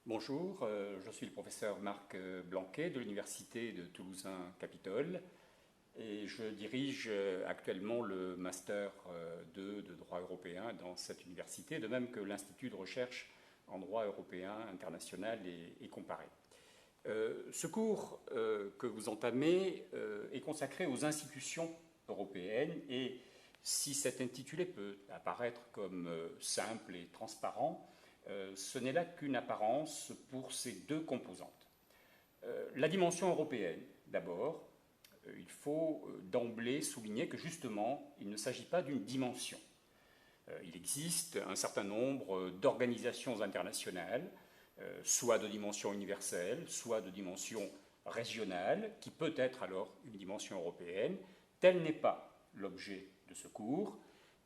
Bonjour, je suis le professeur Marc Blanquet de l'Université de Toulousain-Capitole et je dirige actuellement le Master 2 de droit européen dans cette université, de même que l'Institut de recherche en droit européen international et comparé. Ce cours que vous entamez est consacré aux institutions européennes et si cet intitulé peut apparaître comme simple et transparent, ce n'est là qu'une apparence pour ces deux composantes. La dimension européenne, d'abord, il faut d'emblée souligner que justement, il ne s'agit pas d'une dimension. Il existe un certain nombre d'organisations internationales, soit de dimension universelle, soit de dimension régionale, qui peut être alors une dimension européenne. Tel n'est pas l'objet de ce cours.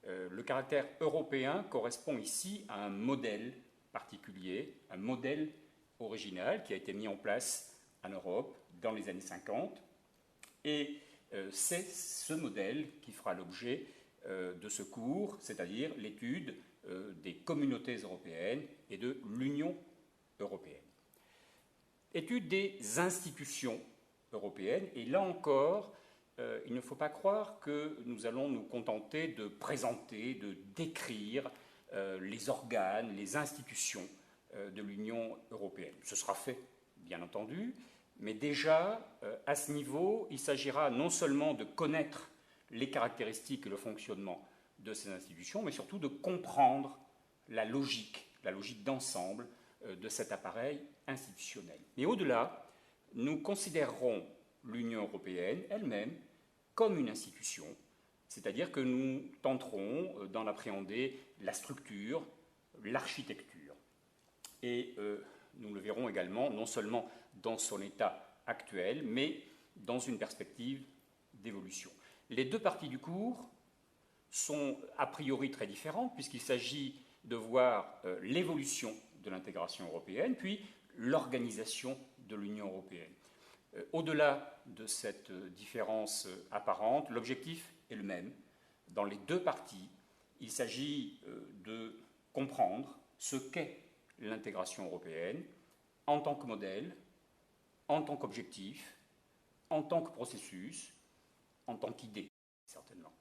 Le caractère européen correspond ici à un modèle particulier, un modèle original qui a été mis en place en Europe dans les années 50. Et c'est ce modèle qui fera l'objet de ce cours, c'est-à-dire l'étude des communautés européennes et de l'Union européenne. Étude des institutions européennes, et là encore, il ne faut pas croire que nous allons nous contenter de présenter, de décrire les organes, les institutions de l'Union européenne. Ce sera fait, bien entendu, mais déjà, à ce niveau, il s'agira non seulement de connaître les caractéristiques et le fonctionnement de ces institutions, mais surtout de comprendre la logique d'ensemble de cet appareil institutionnel. Mais au-delà, nous considérerons l'Union européenne elle-même comme une institution, c'est-à-dire que nous tenterons d'en appréhender la structure, l'architecture. Et nous le verrons également, non seulement dans son état actuel, mais dans une perspective d'évolution. Les deux parties du cours sont a priori très différentes, puisqu'il s'agit de voir l'évolution de l'intégration européenne, puis l'organisation de l'Union européenne. Au-delà de cette différence apparente, l'objectif est le même. Dans les deux parties, il s'agit de comprendre ce qu'est l'intégration européenne en tant que modèle, en tant qu'objectif, en tant que processus, en tant qu'idée, certainement.